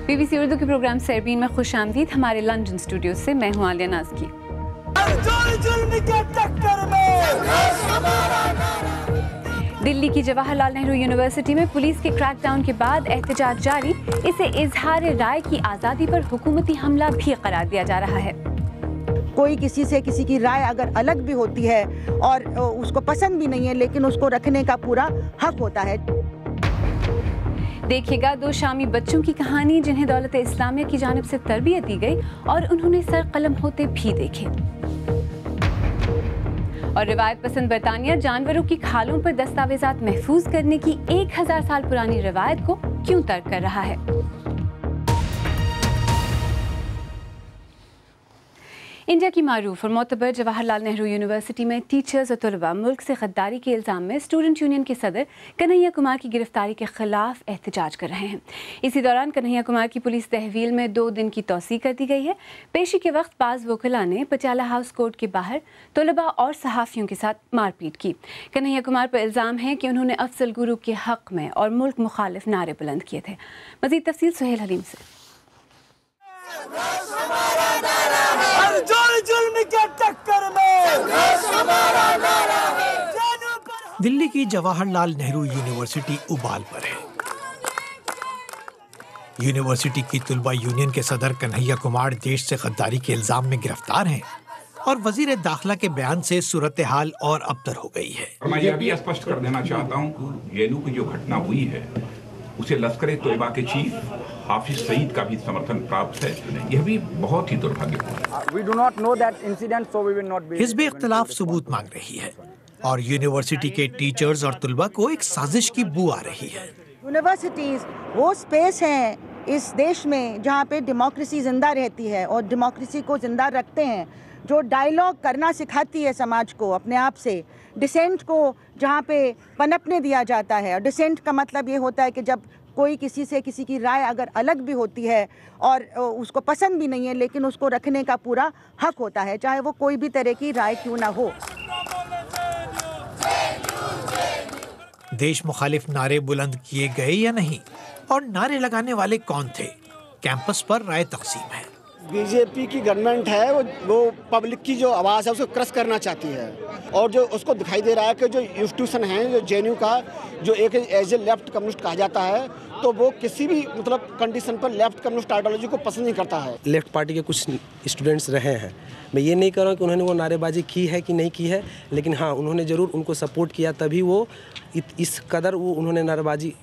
BBC Urdu के programme Sairbeen में खुशामदीद। हमारे लंदन स्टूडियो से मैं हूं आलिया नाज़की। दिल्ली की जवाहरलाल नेहरू यूनिवर्सिटी में पुलिस के क्रैकडाउन के बाद एहतजाज जारी। इसे इजहार राय की आज़ादी पर हुकूमती हमला भी करार दिया जा रहा है। कोई किसी से किसी की राय अगर अलग भी होती है और उसको पसंद भी नहीं है, लेकिन उसको रखने का पूरा हक होता है। देखिएगा दो शामी बच्चों की कहानी जिन्हें दौलत इस्लामिया की जानिब से तरबियत दी गई और उन्होंने सर कलम होते भी देखे। और रिवायत पसंद बरतानिया जानवरों की खालों पर दस्तावेजात महफूज करने की 1000 साल पुरानी रिवायत को क्यों तर्क कर रहा है। इंडिया की मारूफ और मोतबर जवाहरलाल नेहरू यूनिवर्सिटी में टीचर्स और तलबा मुल्क से गद्दारी के इल्ज़ाम में स्टूडेंट यूनियन के सदर कन्हैया कुमार की गिरफ्तारी के खिलाफ एहतजाज कर रहे हैं। इसी दौरान कन्हैया कुमार की पुलिस तहवील में 2 दिन की तौसी कर दी गई है। पेशी के वक्त बाज़ वकीला ने पटियाला हाउस कोर्ट के बाहर तलबा और सहाफ़ियों के साथ मारपीट की। कन्हैया कुमार पर इल्ज़ाम है कि उन्होंने अफजल गुरु के हक़ में और मुल्क मुखालिफ नारे बुलंद किए थे। मज़ीद तफसील सुहेल हलीम से। दिल्ली की जवाहरलाल नेहरू यूनिवर्सिटी उबाल पर है। यूनिवर्सिटी की तुलबा यूनियन के सदर कन्हैया कुमार देश से गद्दारी के इल्जाम में गिरफ्तार हैं और वजीर दाखिला के बयान से सूरत हाल और अबतर हो गई है। मैं यह भी स्पष्ट कर देना चाहता हूँ कि जेएनयू की जो घटना हुई है उसे लश्कर तोयबा के चीफ हाफिज सईद का भी समर्थन प्राप्त है। यह भी बहुत ही दुर्भाग्यपूर्ण है। हिज़्ब इख्तिलाफ सबूत मांग रही है और यूनिवर्सिटी के टीचर्स और तुलबा को एक साजिश की बू आ रही है। यूनिवर्सिटीज वो स्पेस हैं इस देश में जहाँ पे डेमोक्रेसी जिंदा रहती है और डेमोक्रेसी को जिंदा रखते हैं, जो डायलॉग करना सिखाती है समाज को अपने आप से, डिसेंट को जहाँ पे पनपने दिया जाता है। और डिसेंट का मतलब ये होता है कि जब कोई किसी से किसी की राय अगर अलग भी होती है और उसको पसंद भी नहीं है, लेकिन उसको रखने का पूरा हक होता है, चाहे वो कोई भी तरह की राय क्यों ना हो। देश मुखालिफ नारे बुलंद किए गए या नहीं और नारे लगाने वाले कौन थे, कैंपस पर राय तकसीम है। बीजेपी की गवर्नमेंट है वो पब्लिक की जो आवाज़ है उसको क्रश करना चाहती है और जो उसको दिखाई दे रहा है कि जो इंस्टीट्यूशन है जो जेएनयू का जो एक एज ए लेफ्ट कम्युनिस्ट कहा जाता है, तो वो किसी भी मतलब कंडीशन पर लेफ्ट कम्युनिस्ट आइडियोलॉजी को पसंद नहीं करता है। लेफ्ट पार्टी के कुछ स्टूडेंट्स रहे हैं, मैं ये नहीं कर रहा हूँ कि उन्होंने वो नारेबाजी की है कि नहीं की है, लेकिन हाँ उन्होंने ज़रूर उनको सपोर्ट किया, तभी वो इस कदर वो उन्होंने नारेबाजी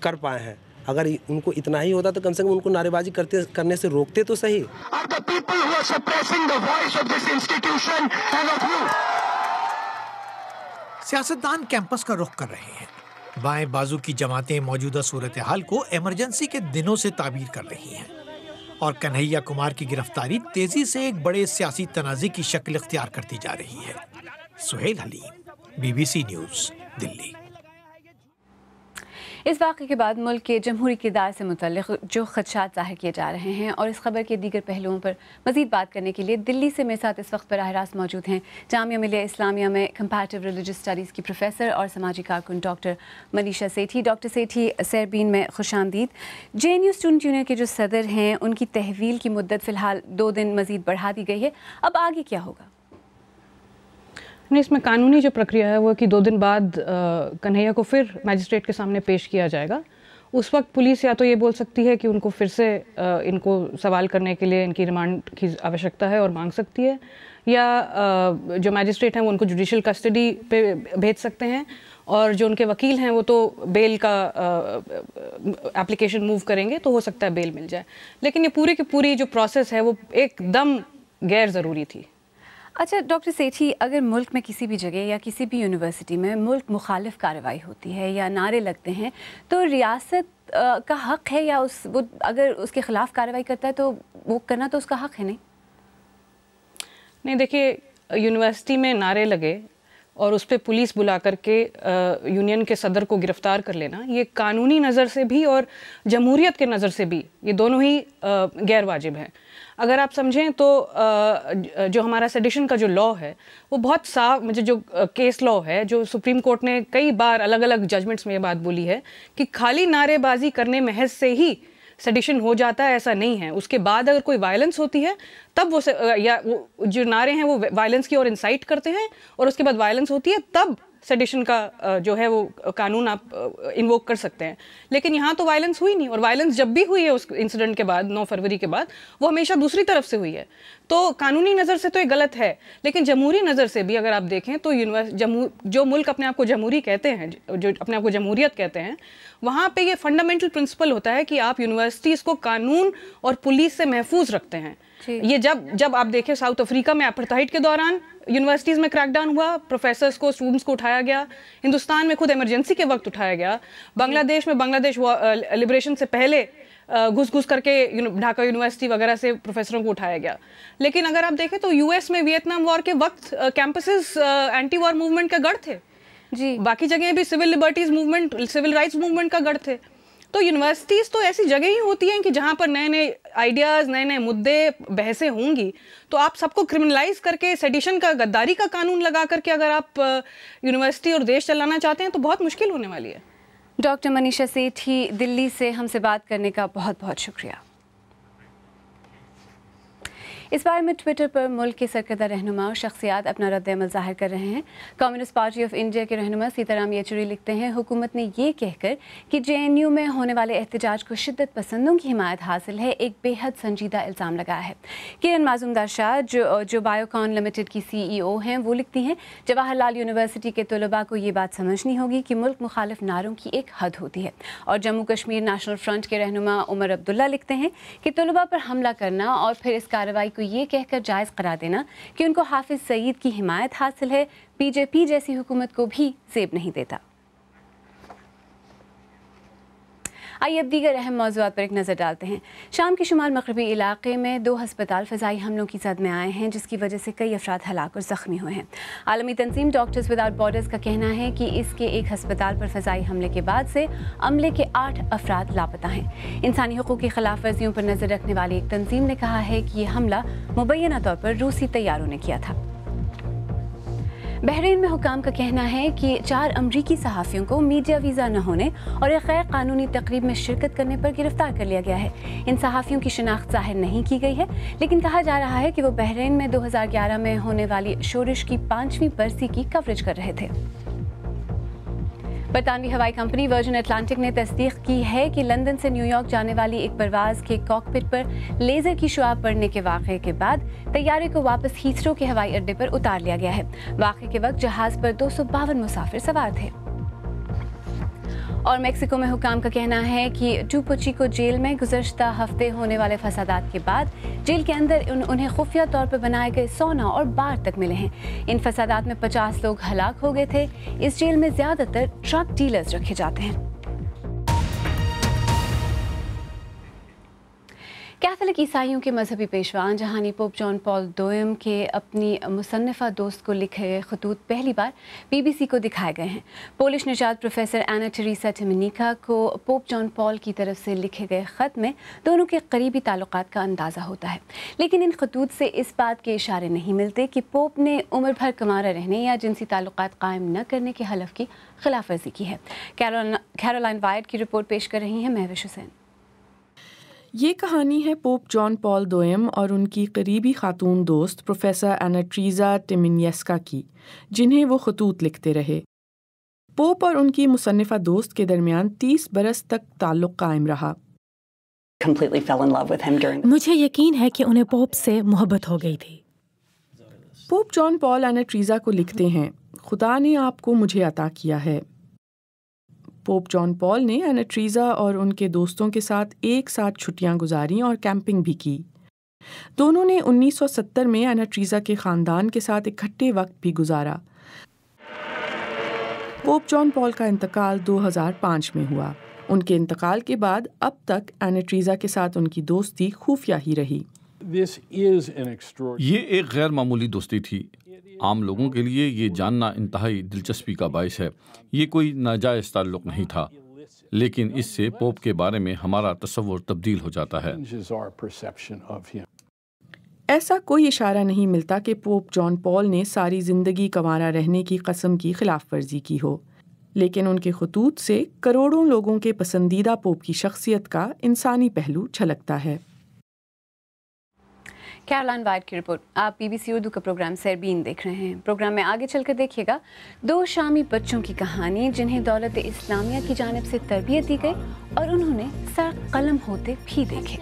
कर पाए हैं। अगर उनको इतना ही होता तो कम से कम उनको नारेबाजी करने से रोकते तो सही। सियासतदान कैंपस का रुख कर रहे हैं। बाएं बाजू की जमातें मौजूदा सूरत हाल को इमरजेंसी के दिनों से ताबीर कर रही हैं और कन्हैया कुमार की गिरफ्तारी तेजी से एक बड़े सियासी तनाज़े की शक्ल इख्तियार करती जा रही है। Suhail Haleem, BBC news, Delhi. इस वाक़े के बाद मुल्क के जमहूरी किरदार से मुतल्लिक़ जो खदशात ज़ाहिर किए जा रहे हैं और इस खबर के दीगर पहलुओं पर मज़ीद बात करने के लिए दिल्ली से मेरे साथ इस वक्त बराह रास्त मौजूद हैं जामिया मिलिया इस्लामिया में कंपैरेटिव रिलीजियस स्टडीज़ की प्रोफेसर और समाजी कारकुन डॉक्टर मनीषा सेठी। डॉक्टर सेठी, सरबीन में खुशामदीद। जेएनयू स्टूडेंट यूनियन के जो सदर हैं उनकी तहवील की मुद्दत फ़िलहाल 2 दिन मज़ीद बढ़ा दी गई है, अब आगे क्या होगा? इसमें कानूनी जो प्रक्रिया है वो कि 2 दिन बाद कन्हैया को फिर मैजिस्ट्रेट के सामने पेश किया जाएगा। उस वक्त पुलिस या तो ये बोल सकती है कि उनको फिर से इनको सवाल करने के लिए इनकी रिमांड की आवश्यकता है और मांग सकती है, या जो मैजिस्ट्रेट हैं वो उनको जुडिशल कस्टडी पे भेज सकते हैं और जो उनके वकील हैं वो तो बेल का एप्लीकेशन मूव करेंगे तो हो सकता है बेल मिल जाए। लेकिन ये पूरी की पूरी जो प्रोसेस है वो एकदम गैर ज़रूरी थी। अच्छा डॉक्टर सेठी, अगर मुल्क में किसी भी जगह या किसी भी यूनिवर्सिटी में मुल्क मुखालिफ कार्रवाई होती है या नारे लगते हैं तो रियासत का हक़ है या वो अगर उसके ख़िलाफ़ कार्रवाई करता है तो वो करना तो उसका हक़ है नहीं, देखिए यूनिवर्सिटी में नारे लगे और उस पर पुलिस बुला करके यूनियन के सदर को गिरफ्तार कर लेना, ये कानूनी नज़र से भी और जमहूरियत के नज़र से भी ये दोनों ही गैर वाजिब हैं। अगर आप समझें तो जो हमारा सेडिशन का जो लॉ है वो बहुत साफ, मुझे जो केस लॉ है जो सुप्रीम कोर्ट ने कई बार अलग अलग जजमेंट्स में ये बात बोली है कि खाली नारेबाजी करने महज से ही सेडिशन हो जाता है, ऐसा नहीं है। उसके बाद अगर कोई वायलेंस होती है तब वो या वो जो नारे हैं वो वायलेंस की ओर इंसाइट करते हैं, और उसके बाद वायलेंस होती है तब सेडिशन का जो है वो कानून आप इन्वोक कर सकते हैं। लेकिन यहाँ तो वायलेंस हुई नहीं, और वायलेंस जब भी हुई है उस इंसिडेंट के बाद 9 फरवरी के बाद, वो हमेशा दूसरी तरफ से हुई है। तो कानूनी नज़र से तो ये गलत है, लेकिन जमहूरी नज़र से भी अगर आप देखें तो जो मुल्क अपने आप को जमहूरी कहते हैं, जो अपने आप को जमहूरियत कहते हैं, वहाँ पे ये फंडामेंटल प्रिंसिपल होता है कि आप यूनिवर्सिटीज़ को कानून और पुलिस से महफूज रखते हैं। ये जब आप देखें साउथ अफ्रीका में अपार्थाइड के दौरान यूनिवर्सिटीज़ में क्रैकडाउन हुआ, प्रोफेसर्स को, स्टूडेंट्स को उठाया गया, हिंदुस्तान में खुद इमरजेंसी के वक्त उठाया गया, बांग्लादेश में बांग्लादेश लिबरेशन से पहले घुस करके ढाका यूनिवर्सिटी वगैरह से प्रोफेसरों को उठाया गया। लेकिन अगर आप देखें तो यूएस में वियतनाम वॉर के वक्त कैंपसेस एंटी वॉर मूवमेंट का गढ़ थे जी, बाकी जगह भी civil liberties movement, civil rights movement का गढ़ थे। तो यूनिवर्सिटीज़ तो ऐसी जगह ही होती हैं कि जहाँ पर नए नए आइडियाज़, नए नए मुद्दे, बहसें होंगी। तो आप सबको क्रिमिनलाइज करके सेडिशन का, गद्दारी का कानून लगा करके अगर आप यूनिवर्सिटी और देश चलाना चाहते हैं तो बहुत मुश्किल होने वाली है। डॉक्टर मनीषा सेठी दिल्ली से हमसे बात करने का बहुत बहुत शुक्रिया। इस बारे में ट्विटर पर मुल्क के सरकर्दा रहनुमा और शख्सियात अपना रद्द-ए-अमल ज़ाहिर कर रहे हैं। कम्युनिस्ट पार्टी ऑफ इंडिया के रहनुमा सीताराम येचुरी लिखते हैं, हुकूमत ने ये कहकर कि जेएनयू में होने वाले एहतजाज को शिद्दत पसंदों की हिमायत हासिल है, एक बेहद संजीदा इल्ज़ाम लगाया है। किरण माजूमदार शाह जो बायोकॉन लिमिटेड की CEO हैं, वो लिखती हैं, जवाहरलाल यूनिवर्सिटी के तलबा को ये बात समझनी होगी कि मुल्क मुखालिफ नारों की एक हद होती है। और जम्मू कश्मीर नेशनल फ्रंट के रहनुमा उमर अब्दुल्ला लिखते हैं कि तलबा पर हमला करना और फिर इस कार्रवाई को ये कहकर जायज़ करार देना कि उनको हाफिज सईद की हिमायत हासिल है, बीजेपी जैसी हुकूमत को भी ज़ेब नहीं देता। आइए अब दीगर अहम मौज़ूआत पर एक नज़र डालते हैं। शाम के शुमाल मगरबी इलाके में 2 हस्पताल फ़ज़ाई हमलों की ज़द में आए हैं, जिसकी वजह से कई अफराद हलाक और ज़ख्मी हुए हैं। आलमी तंजीम डॉक्टर्स विदाउट बॉर्डर्स का कहना है कि इसके एक हस्पताल पर फ़ज़ाई हमले के बाद से अमले के 8 अफराद लापता हैं। इंसानी हुकूक़ की खिलाफ वर्जियों पर नज़र रखने वाली एक तंजीम ने कहा है कि ये हमला मुबैना तौर पर रूसी तैयारों ने किया था। बहरीन में हुकाम का कहना है कि 4 अमरीकी सहाफ़ियों को मीडिया वीज़ा न होने और एक गैर कानूनी तकरीब में शिरकत करने पर गिरफ्तार कर लिया गया है। इन सहाफ़ियों की शिनाख्त ज़ाहिर नहीं की गई है, लेकिन कहा जा रहा है कि वो बहरीन में 2011 में होने वाली शोरिश की 5वीं बरसी की कवरेज कर रहे थे। बरतानवी हवाई कंपनी वर्जिन अटलांटिक ने तस्दीक की है कि लंदन से न्यूयॉर्क जाने वाली एक परवाज़ के कॉकपिट पर लेज़र की शुआ पड़ने के वाक़े के बाद तैयारे को वापस हीथ्रो के हवाई अड्डे पर उतार लिया गया है। वाक़े के वक्त जहाज़ पर 252 मुसाफिर सवार थे। और मेक्सिको में हुकाम का कहना है कि टू चिको जेल में गुज़श्ता हफ्ते होने वाले फसादात के बाद जेल के अंदर उन्हें खुफिया तौर पर बनाए गए सोना और बार तक मिले हैं। इन फसादात में 50 लोग हलाक हो गए थे। इस जेल में ज़्यादातर ड्रग डीलर्स रखे जाते हैं। कैथोलिक ईसाइयों के मजहबी पेशवा जहानी पोप जॉन पॉल II के अपनी मुसन्निफ़ा दोस्त को लिखे गए खतूत पहली बार BBC को दिखाए गए हैं। पोलिश निजात प्रोफेसर एना टेरेसा टिमोनिका को पोप जॉन पॉल की तरफ से लिखे गए ख़त में दोनों के करीबी ताल्लुकात का अंदाज़ा होता है, लेकिन इन खतूत से इस बात के इशारे नहीं मिलते कि पोप ने उम्र भर कुंवारा रहने या जिनसी ताल्लुकात कायम न करने के हलफ की खिलाफ वर्जी की है। कैरोलाइन वाइट की रिपोर्ट पेश कर रही हैं महविश हुसैन। ये कहानी है पोप जॉन पॉल II और उनकी करीबी खातून दोस्त प्रोफेसर एना टेरेसा टिमोनिका की, जिन्हें वो खतूत लिखते रहे। पोप और उनकी मुसन्निफ़ा दोस्त के दरमियान 30 बरस तक ताल्लुक़ कायम रहा। मुझे यकीन है कि उन्हें पोप से मोहब्बत हो गई थी। पोप जॉन पॉल एना टेरेसा को लिखते हैं, खुदा ने आपको मुझे अता किया है। पोप जॉन पॉल ने एना टेरेसा और उनके दोस्तों के साथ एक साथ छुट्टियां गुजारी और कैंपिंग भी की। दोनों ने 1970 में एना टेरेसा के ख़ानदान के साथ इकट्ठे वक्त भी गुजारा। पोप जॉन पॉल का इंतकाल 2005 में हुआ। उनके इंतकाल के बाद अब तक एना टेरेसा के साथ उनकी दोस्ती खुफिया ही रही। ये एक गैर मामूली दोस्ती थी। आम लोगों के लिए ये जानना इंतहाई दिलचस्पी का बाइस है। ये कोई नाजायज़ ताल्लुक़ नहीं था, लेकिन इससे पोप के बारे में हमारा तस्वुर तब्दील हो जाता है। ऐसा कोई इशारा नहीं मिलता कि पोप जॉन पॉल ने सारी ज़िंदगी कंवारा रहने की कसम की खिलाफ वर्जी की हो। लेकिन उनके खतूत से करोड़ों लोगों के पसंदीदा पोप की शख्सियत का इंसानी पहलू झलकता है। कैरोलाइन वाइट की रिपोर्ट। आप BBC उर्दू का प्रोग्राम सरबीन देख रहे हैं। प्रोग्राम में आगे चलकर देखिएगा 2 शामी बच्चों की कहानी जिन्हें दौलत इस्लामिया की जानिब से तरबियत दी गई और उन्होंने सर कलम होते भी देखे।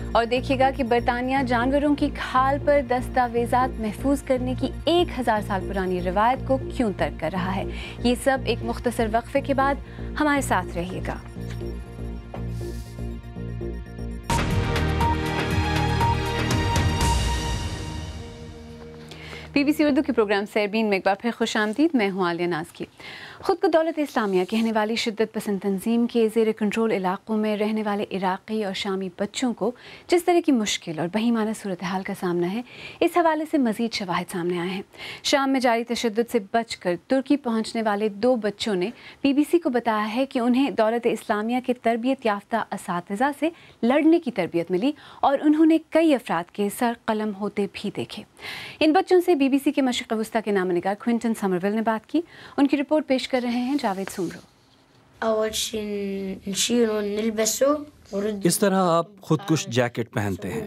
और देखिएगा कि बरतानिया जानवरों की खाल पर दस्तावेजात महफूज करने की 1000 साल पुरानी रिवायत को क्यों तर्क कर रहा है। ये सब एक मुख्तसर वक्फे के बाद, हमारे साथ रहिएगा। BBC उर्दू के प्रोग्राम सरबीन में एक बार फिर खुशामदीद। मैं हूँ आलिया नाज की। ख़ुद को दौलत इस्लामिया कहने वाली शिद्दत पसंद तंजीम के ज़ेर कंट्रोल इलाक़ों में रहने वाले इराक़ी और शामी बच्चों को जिस तरह की मुश्किल और बहीमाना सूरत हाल का सामना है, इस हवाले से मज़ीद शवाहिद सामने आए हैं। शाम में जारी तशद्दुद से बचकर तुर्की पहुँचने वाले 2 बच्चों ने BBC को बताया है कि उन्हें दौलत इस्लामिया के तरबियत याफ्ता असातिज़ा से लड़ने की तरबियत मिली और उन्होंने कई अफराद के सर कलम होते भी देखे। इन बच्चों से BBC के मशरिक़ वस्ता के नामनिगार क्विंटन समरविल ने बात की। उनकी रिपोर्ट पेश कर रहे हैं जावेद सुमरो। इस तरह आप खुदकुश जैकेट पहनते हैं।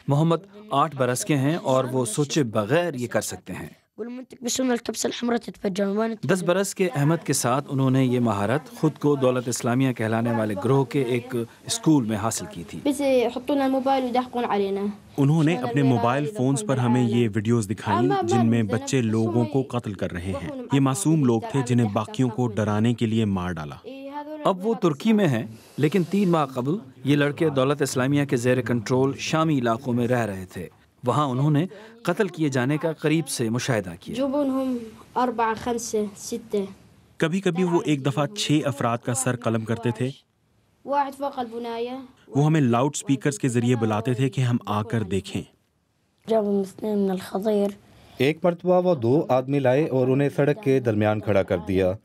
मोहम्मद 8 बरस के हैं और वो सोचे बगैर ये कर सकते हैं। 10 बरस के अहमद के साथ उन्होंने ये महारत खुद को दौलत इस्लामिया कहलाने वाले ग्रोह के एक स्कूल में हासिल की थी। उन्होंने अपने मोबाइल फोन्स पर हमें ये वीडियोस दिखाई जिनमें बच्चे लोगों को कत्ल कर रहे हैं। ये मासूम लोग थे जिन्हें बाकियों को डराने के लिए मार डाला। अब वो तुर्की में हैं, लेकिन 3 माह कबल ये लड़के दौलत इस्लामिया के ज़ेर कंट्रोल शामी इलाकों में रह रहे थे। वहाँ उन्होंने कत्ल किए जाने का करीब से मुशाहिदा किया। कभी कभी वो एक दफ़ा 6 अफराद का सर कलम करते थे। वो हमें लाउड स्पीकर्स के जरिए बुलाते थे कि हम आकर देखें। एक मरतबा वो 2 आदमी लाए और उन्हें सड़क के दरमियान खड़ा कर दिया।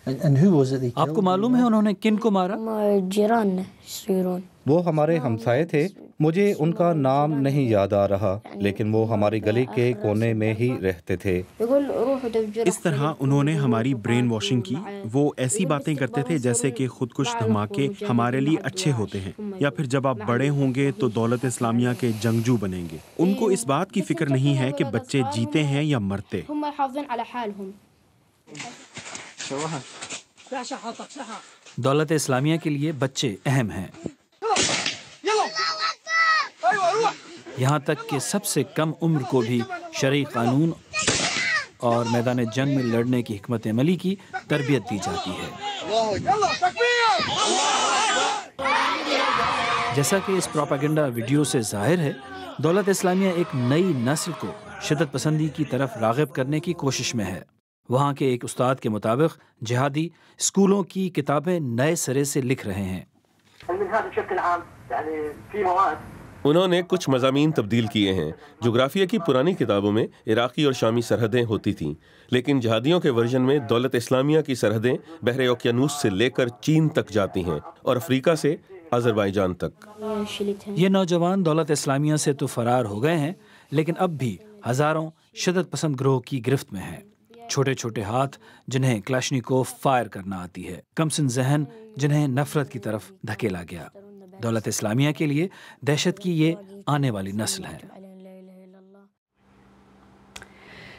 आपको मालूम है उन्होंने किन को मारा? वो हमारे हमसाये थे। मुझे उनका नाम नहीं याद आ रहा, लेकिन वो हमारी गली के कोने में ही रहते थे। इस तरह उन्होंने हमारी ब्रेन वॉशिंग की। वो ऐसी बातें करते थे जैसे कि खुदकुश धमाके हमारे लिए अच्छे होते हैं, या फिर जब आप बड़े होंगे तो दौलत इस्लामिया के जंगजू बनेंगे। उनको इस बात की फिक्र नहीं है कि बच्चे जीते हैं या मरते। दौलत इस्लामिया के लिए बच्चे अहम हैं। यहाँ तक कि सबसे कम उम्र को भी शरई कानून और मैदान जंग में लड़ने की हिकमत अमली की तरबियत दी जाती है। जैसा कि इस प्रोपेगेंडा वीडियो से जाहिर है, दौलत इस्लामिया एक नई नस्ल को शिद्दत पसंदी की तरफ राग़िब करने की कोशिश में है। वहाँ के एक उस्ताद के मुताबिक जिहादी स्कूलों की किताबें नए सिरे से लिख रहे हैं। उन्होंने कुछ मज़ामीन तब्दील किए हैं। जोग्राफिया की पुरानी किताबों में इराक़ी और शामी सरहदें होती थीं, लेकिन जिहादियों के वर्जन में दौलत इस्लामिया की सरहदें बहरे ओकियानूस से लेकर चीन तक जाती हैं और अफ्रीका से अज़रबैजान तक। ये नौजवान दौलत इस्लामिया से तो फरार हो गए हैं, लेकिन अब भी हज़ारों शिद्दत पसंद ग्रोह की गिरफ्त में हैं। छोटे छोटे हाथ जिन्हें क्लाशनिकोव फायर करना आती है, कमसिन जहन जिन्हें नफरत की तरफ धकेला गया। दौलत इस्लामिया के लिए दहशत की ये आने वाली नस्ल है।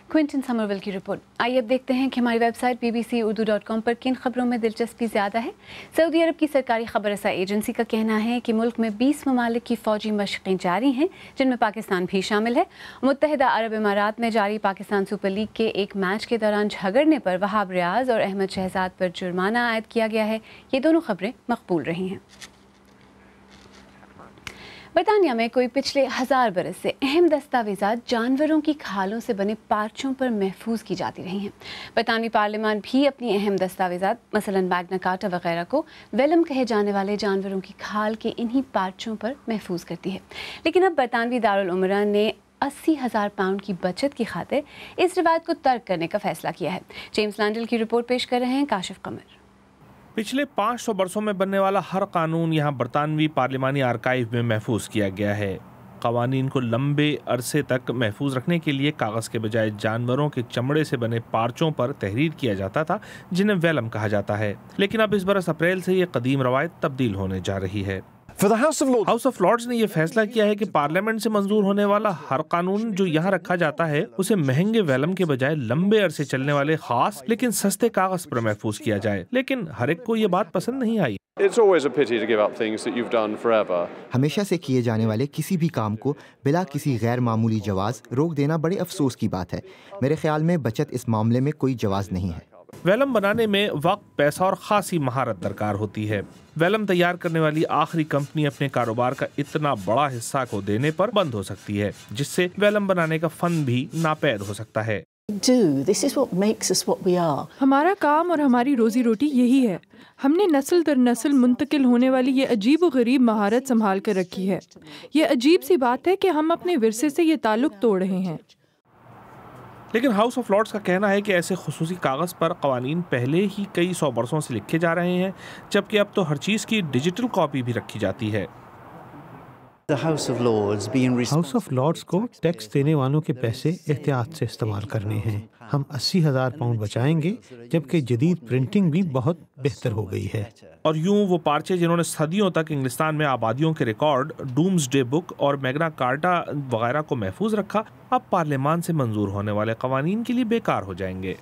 क्विंटन समरविल की रिपोर्ट। आइए अब देखते हैं कि हमारी वेबसाइट bbcurdu.com पर किन खबरों में दिलचस्पी ज़्यादा है। सऊदी अरब की सरकारी खबररसा एजेंसी का कहना है कि मुल्क में 20 ममालिक की फ़ौजी मशक़ें जारी हैं, जिनमें पाकिस्तान भी शामिल है। मुत्तहिदा अरब इमारात में जारी पाकिस्तान सुपर लीग के एक मैच के दौरान झगड़ने पर वहाब रियाज और अहमद शहजाद पर जुर्माना आयद किया गया है। ये दोनों खबरें मकबूल रही हैं। बरतानिया में कोई पिछले 1000 बरस से अहम दस्तावेज़ात जानवरों की खालों से बने पार्चों पर महफूज की जाती रही हैं। बरतानवी पार्लियामान भी अपनी अहम दस्तावेज़ात मसलन मैग्ना कार्टा वगैरह को वेलम कहे जाने वाले जानवरों की खाल के इन्हीं पार्चों पर महफूज करती है। लेकिन अब बरतानवी दारुल उमरा ने 80,000 पाउंड की बचत की खातिर इस रिवायत को तर्क करने का फैसला किया है। जेम्स लैंडल की रिपोर्ट पेश कर रहे हैं काशिफ कमर। पिछले 500 बरसों में बनने वाला हर कानून यहाँ बरतानवी पार्लिमानी आर्काइव में महफूज किया गया है। कवानीन को लंबे अरसे तक महफूज रखने के लिए कागज़ के बजाय जानवरों के चमड़े से बने पार्चों पर तहरीर किया जाता था, जिन्हें वेलम कहा जाता है। लेकिन अब इस बरस अप्रैल से ये कदीम रवायत तब्दील होने जा रही है। हाउस ऑफ लॉर्ड्स ने यह फैसला किया है कि पार्लियामेंट से मंजूर होने वाला हर कानून जो यहाँ रखा जाता है उसे महंगे वेलम के बजाय लंबे अरसे चलने वाले खास लेकिन सस्ते कागज पर महफूज किया जाए। लेकिन हर एक को ये बात पसंद नहीं आई। हमेशा से किए जाने वाले किसी भी काम को बिला किसी गैर मामूली जवाज रोक देना बड़े अफसोस की बात है। मेरे ख्याल में बचत इस मामले में कोई जवाज नहीं है। वेलम बनाने में वक्त, पैसा और खासी महारत दरकार होती है। वेलम तैयार करने वाली आखिरी कंपनी अपने कारोबार का इतना बड़ा हिस्सा को देने पर बंद हो सकती है, जिससे वेलम बनाने का फन भी नापैद हो सकता है। हमारा काम और हमारी रोजी रोटी यही है। हमने नस्ल दर नस्ल मुंतकिल होने वाली ये अजीब व गरीब महारत संभाल कर रखी है। ये अजीब सी बात है कि हम अपने विरसे से ये ताल्लुक तोड़ रहे हैं। लेकिन हाउस ऑफ लॉर्ड्स का कहना है कि ऐसे खुसूसी कागज़ पर कवानीन पहले ही कई 100 बरसों से लिखे जा रहे हैं, जबकि अब तो हर चीज़ की डिजिटल कॉपी भी रखी जाती है। हाउस ऑफ लॉर्ड्स को टैक्स देने वालों के पैसे एहतियात से इस्तेमाल करने हैं। हम 80,000 पाउंड बचाएंगे, जबकि जदीद प्रिंटिंग भी बहुत बेहतर हो गई है। और यूं वो पार्चे जिन्होंने सदियों तक इंग्लिस्तान में आबादियों के रिकॉर्ड, डूम्सडे बुक और मैग्ना कार्टा वगैरह को महफूज रखा, अब पार्लियामान से मंजूर होने वाले कवानीन के लिए बेकार हो जाएंगे।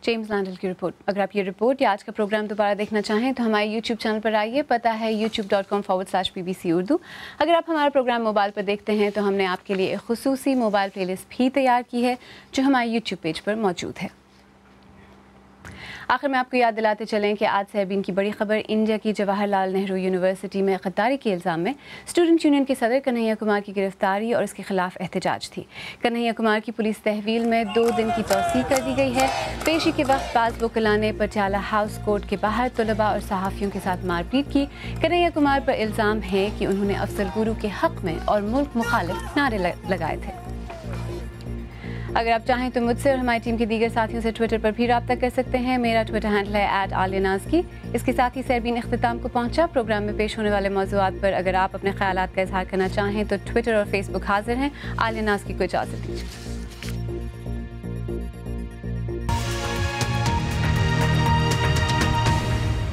जेम्स लैंडल की रिपोर्ट। अगर आप ये रिपोर्ट या आज का प्रोग्राम दोबारा देखना चाहें तो हमारे YouTube चैनल पर आइए, पता है youtube.com/BBC उर्दू। अगर आप हमारा प्रोग्राम मोबाइल पर देखते हैं तो हमने आपके लिए एक खुसूसी मोबाइल प्लेलिस्ट भी तैयार की है जो हमारे YouTube पेज पर मौजूद है। आखिर में आपको याद दिलाते चलें कि आज से अभी इनकी बड़ी खबर, इंडिया की जवाहरलाल नेहरू यूनिवर्सिटी में गद्दारी के इल्ज़ाम में स्टूडेंट यूनियन के सदर कन्हैया कुमार की गिरफ्तारी और इसके खिलाफ एहतजाज थी। कन्हैया कुमार की पुलिस तहवील में 2 दिन की तौसीह कर दी गई है। पेशी के वक्त बाज़ वकीलां ने पटियाला हाउस कोर्ट के बाहर तलबा और सहाफ़ियों के साथ मारपीट की। कन्हैया कुमार पर इल्ज़ाम है कि उन्होंने अफजल गुरु के हक़ में और मुल्क मुखालिफ नारे लगाए थे। अगर आप चाहें तो मुझसे और हमारी टीम के दीगर साथियों से ट्विटर पर भी रब्ता कर सकते हैं। मेरा ट्विटर हैंडल है @आलियानाज़की। इसके साथ ही सरबीन इख्तिताम को पहुंचा। प्रोग्राम में पेश होने वाले मौज़ूआत पर अगर आप अपने ख्यालात का इजहार करना चाहें तो ट्विटर और फेसबुक हाजिर हैं। आलियानाज़की को इजाज़त दीजिए।